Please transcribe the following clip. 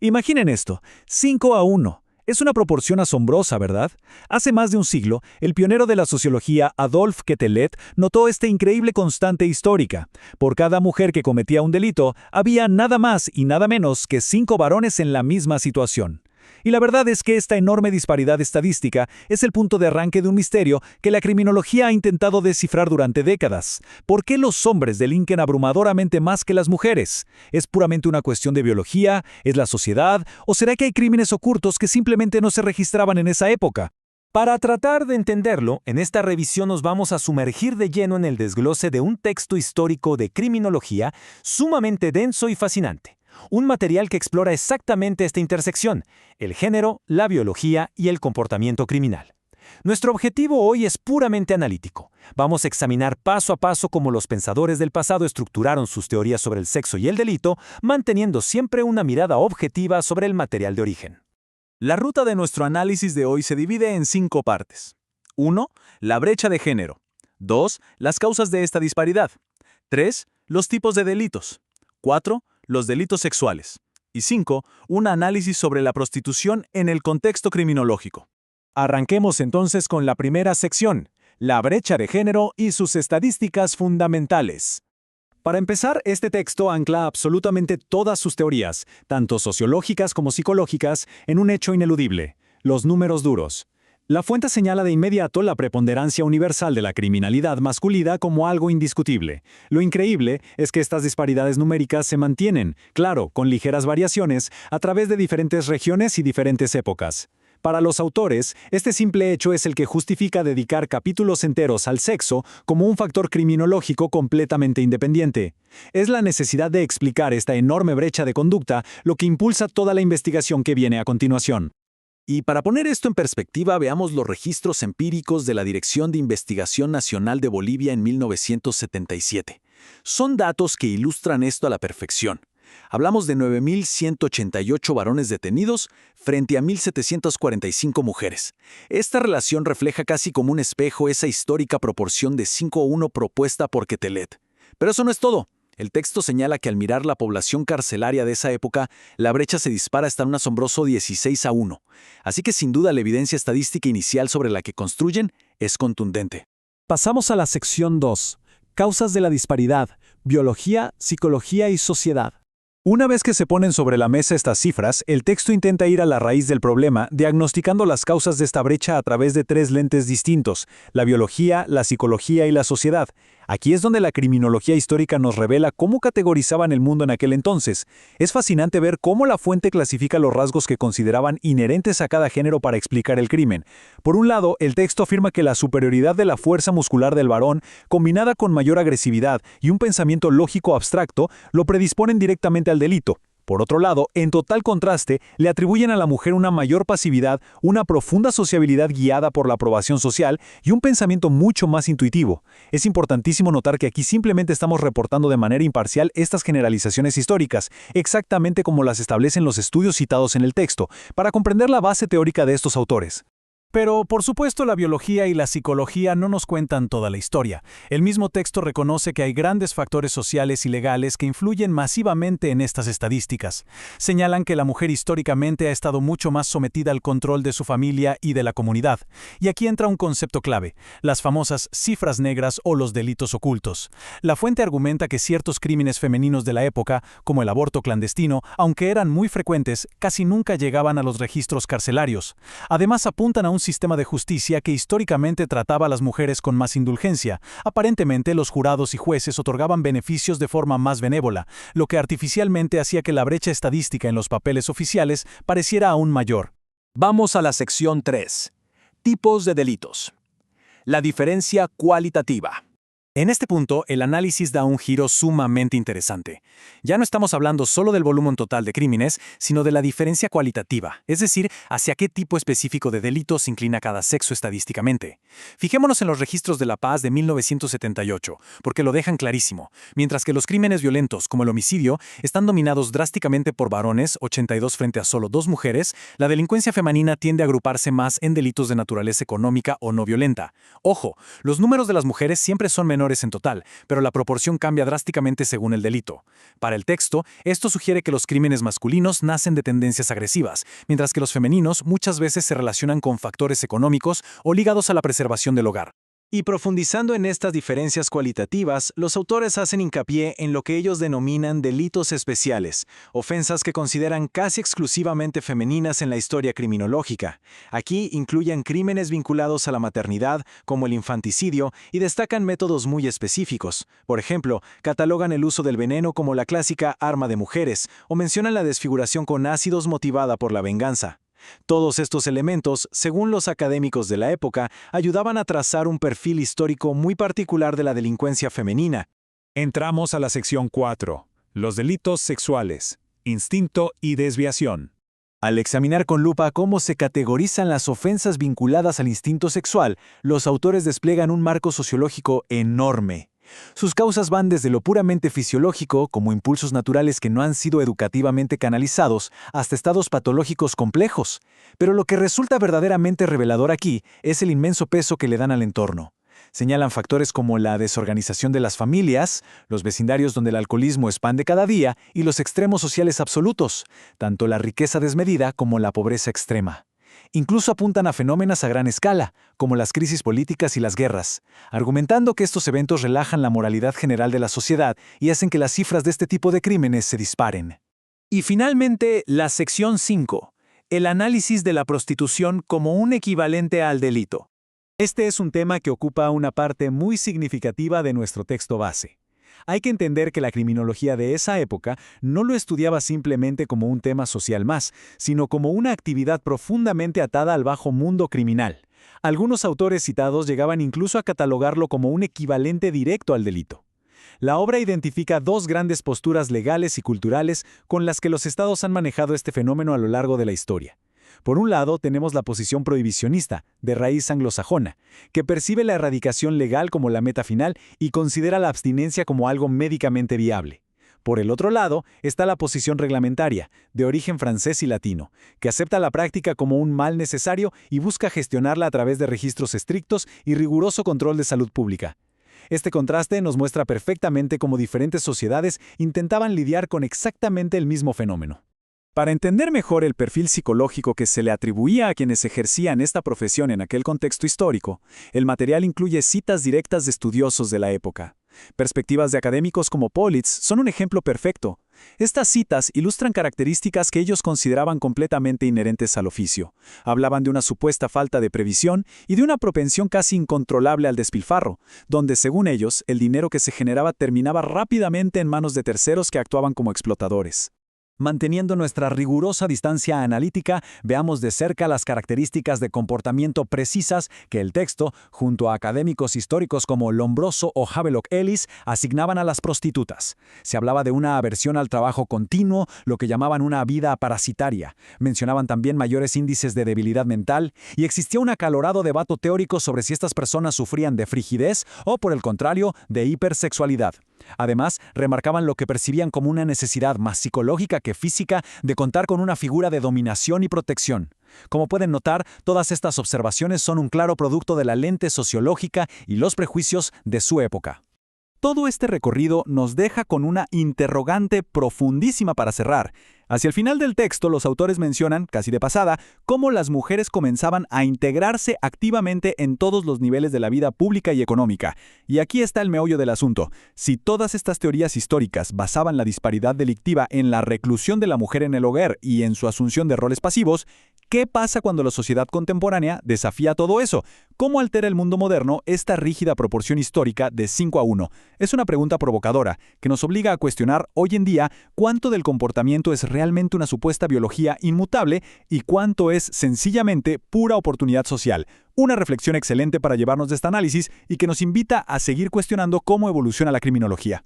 Imaginen esto, 5 a 1. Es una proporción asombrosa, ¿verdad? Hace más de un siglo, el pionero de la sociología Adolphe Quetelet notó esta increíble constante histórica. Por cada mujer que cometía un delito, había nada más y nada menos que 5 varones en la misma situación. Y la verdad es que esta enorme disparidad estadística es el punto de arranque de un misterio que la criminología ha intentado descifrar durante décadas. ¿Por qué los hombres delinquen abrumadoramente más que las mujeres? ¿Es puramente una cuestión de biología? ¿Es la sociedad? ¿O será que hay crímenes ocultos que simplemente no se registraban en esa época? Para tratar de entenderlo, en esta revisión nos vamos a sumergir de lleno en el desglose de un texto histórico de criminología sumamente denso y fascinante. Un material que explora exactamente esta intersección, el género, la biología y el comportamiento criminal. Nuestro objetivo hoy es puramente analítico. Vamos a examinar paso a paso cómo los pensadores del pasado estructuraron sus teorías sobre el sexo y el delito, manteniendo siempre una mirada objetiva sobre el material de origen. La ruta de nuestro análisis de hoy se divide en 5 partes. 1. La brecha de género. 2. Las causas de esta disparidad. 3. Los tipos de delitos. 4. Los delitos sexuales. Y 5. Un análisis sobre la prostitución en el contexto criminológico. Arranquemos entonces con la primera sección, la brecha de género y sus estadísticas fundamentales. Para empezar, este texto ancla absolutamente todas sus teorías, tanto sociológicas como psicológicas, en un hecho ineludible: los números duros. La fuente señala de inmediato la preponderancia universal de la criminalidad masculina como algo indiscutible. Lo increíble es que estas disparidades numéricas se mantienen, claro, con ligeras variaciones, a través de diferentes regiones y diferentes épocas. Para los autores, este simple hecho es el que justifica dedicar capítulos enteros al sexo como un factor criminológico completamente independiente. Es la necesidad de explicar esta enorme brecha de conducta lo que impulsa toda la investigación que viene a continuación. Y para poner esto en perspectiva, veamos los registros empíricos de la Dirección de Investigación Nacional de Bolivia en 1977. Son datos que ilustran esto a la perfección. Hablamos de 9.188 varones detenidos frente a 1.745 mujeres. Esta relación refleja casi como un espejo esa histórica proporción de 5-1 propuesta por Quetelet. Pero eso no es todo. El texto señala que al mirar la población carcelaria de esa época, la brecha se dispara hasta un asombroso 16-1. Así que sin duda la evidencia estadística inicial sobre la que construyen es contundente. Pasamos a la sección 2, causas de la disparidad, biología, psicología y sociedad. Una vez que se ponen sobre la mesa estas cifras, el texto intenta ir a la raíz del problema, diagnosticando las causas de esta brecha a través de 3 lentes distintos: la biología, la psicología y la sociedad. Aquí es donde la criminología histórica nos revela cómo categorizaban el mundo en aquel entonces. Es fascinante ver cómo la fuente clasifica los rasgos que consideraban inherentes a cada género para explicar el crimen. Por un lado, el texto afirma que la superioridad de la fuerza muscular del varón, combinada con mayor agresividad y un pensamiento lógico abstracto, lo predisponen directamente al delito. Por otro lado, en total contraste, le atribuyen a la mujer una mayor pasividad, una profunda sociabilidad guiada por la aprobación social y un pensamiento mucho más intuitivo. Es importantísimo notar que aquí simplemente estamos reportando de manera imparcial estas generalizaciones históricas, exactamente como las establecen los estudios citados en el texto, para comprender la base teórica de estos autores. Pero, por supuesto, la biología y la psicología no nos cuentan toda la historia. El mismo texto reconoce que hay grandes factores sociales y legales que influyen masivamente en estas estadísticas. Señalan que la mujer históricamente ha estado mucho más sometida al control de su familia y de la comunidad. Y aquí entra un concepto clave: las famosas cifras negras o los delitos ocultos. La fuente argumenta que ciertos crímenes femeninos de la época, como el aborto clandestino, aunque eran muy frecuentes, casi nunca llegaban a los registros carcelarios. Además, apuntan a un sistema de justicia que históricamente trataba a las mujeres con más indulgencia. Aparentemente, los jurados y jueces otorgaban beneficios de forma más benévola, lo que artificialmente hacía que la brecha estadística en los papeles oficiales pareciera aún mayor. Vamos a la sección 3. Tipos de delitos. La diferencia cualitativa. En este punto, el análisis da un giro sumamente interesante. Ya no estamos hablando solo del volumen total de crímenes, sino de la diferencia cualitativa, es decir, hacia qué tipo específico de delitos se inclina cada sexo estadísticamente. Fijémonos en los registros de La Paz de 1978, porque lo dejan clarísimo. Mientras que los crímenes violentos, como el homicidio, están dominados drásticamente por varones, 82 frente a solo 2 mujeres, la delincuencia femenina tiende a agruparse más en delitos de naturaleza económica o no violenta. Ojo, los números de las mujeres siempre son menores menores en total, pero la proporción cambia drásticamente según el delito. Para el texto, esto sugiere que los crímenes masculinos nacen de tendencias agresivas, mientras que los femeninos muchas veces se relacionan con factores económicos o ligados a la preservación del hogar. Y profundizando en estas diferencias cualitativas, los autores hacen hincapié en lo que ellos denominan delitos especiales, ofensas que consideran casi exclusivamente femeninas en la historia criminológica. Aquí incluyen crímenes vinculados a la maternidad, como el infanticidio, y destacan métodos muy específicos. Por ejemplo, catalogan el uso del veneno como la clásica arma de mujeres, o mencionan la desfiguración con ácidos motivada por la venganza. Todos estos elementos, según los académicos de la época, ayudaban a trazar un perfil histórico muy particular de la delincuencia femenina. Entramos a la sección 4. Los delitos sexuales, instinto y desviación. Al examinar con lupa cómo se categorizan las ofensas vinculadas al instinto sexual, los autores despliegan un marco sociológico enorme. Sus causas van desde lo puramente fisiológico, como impulsos naturales que no han sido educativamente canalizados, hasta estados patológicos complejos. Pero lo que resulta verdaderamente revelador aquí es el inmenso peso que le dan al entorno. Señalan factores como la desorganización de las familias, los vecindarios donde el alcoholismo expande cada día y los extremos sociales absolutos, tanto la riqueza desmedida como la pobreza extrema. Incluso apuntan a fenómenos a gran escala, como las crisis políticas y las guerras, argumentando que estos eventos relajan la moralidad general de la sociedad y hacen que las cifras de este tipo de crímenes se disparen. Y finalmente, la sección 5, el análisis de la prostitución como un equivalente al delito. Este es un tema que ocupa una parte muy significativa de nuestro texto base. Hay que entender que la criminología de esa época no lo estudiaba simplemente como un tema social más, sino como una actividad profundamente atada al bajo mundo criminal. Algunos autores citados llegaban incluso a catalogarlo como un equivalente directo al delito. La obra identifica dos grandes posturas legales y culturales con las que los estados han manejado este fenómeno a lo largo de la historia. Por un lado, tenemos la posición prohibicionista, de raíz anglosajona, que percibe la erradicación legal como la meta final y considera la abstinencia como algo médicamente viable. Por el otro lado, está la posición reglamentaria, de origen francés y latino, que acepta la práctica como un mal necesario y busca gestionarla a través de registros estrictos y riguroso control de salud pública. Este contraste nos muestra perfectamente cómo diferentes sociedades intentaban lidiar con exactamente el mismo fenómeno. Para entender mejor el perfil psicológico que se le atribuía a quienes ejercían esta profesión en aquel contexto histórico, el material incluye citas directas de estudiosos de la época. Perspectivas de académicos como Politz son un ejemplo perfecto. Estas citas ilustran características que ellos consideraban completamente inherentes al oficio. Hablaban de una supuesta falta de previsión y de una propensión casi incontrolable al despilfarro, donde, según ellos, el dinero que se generaba terminaba rápidamente en manos de terceros que actuaban como explotadores. Manteniendo nuestra rigurosa distancia analítica, veamos de cerca las características de comportamiento precisas que el texto, junto a académicos históricos como Lombroso o Havelock Ellis, asignaban a las prostitutas. Se hablaba de una aversión al trabajo continuo, lo que llamaban una vida parasitaria. Mencionaban también mayores índices de debilidad mental, y existía un acalorado debate teórico sobre si estas personas sufrían de frigidez o, por el contrario, de hipersexualidad. Además, remarcaban lo que percibían como una necesidad más psicológica que física de contar con una figura de dominación y protección. Como pueden notar, todas estas observaciones son un claro producto de la lente sociológica y los prejuicios de su época. Todo este recorrido nos deja con una interrogante profundísima para cerrar. Hacia el final del texto, los autores mencionan, casi de pasada, cómo las mujeres comenzaban a integrarse activamente en todos los niveles de la vida pública y económica. Y aquí está el meollo del asunto. Si todas estas teorías históricas basaban la disparidad delictiva en la reclusión de la mujer en el hogar y en su asunción de roles pasivos, ¿qué pasa cuando la sociedad contemporánea desafía todo eso? ¿Cómo altera el mundo moderno esta rígida proporción histórica de 5:1? Es una pregunta provocadora que nos obliga a cuestionar hoy en día cuánto del comportamiento es realmente una supuesta biología inmutable y cuánto es sencillamente pura oportunidad social. Una reflexión excelente para llevarnos de este análisis y que nos invita a seguir cuestionando cómo evoluciona la criminología.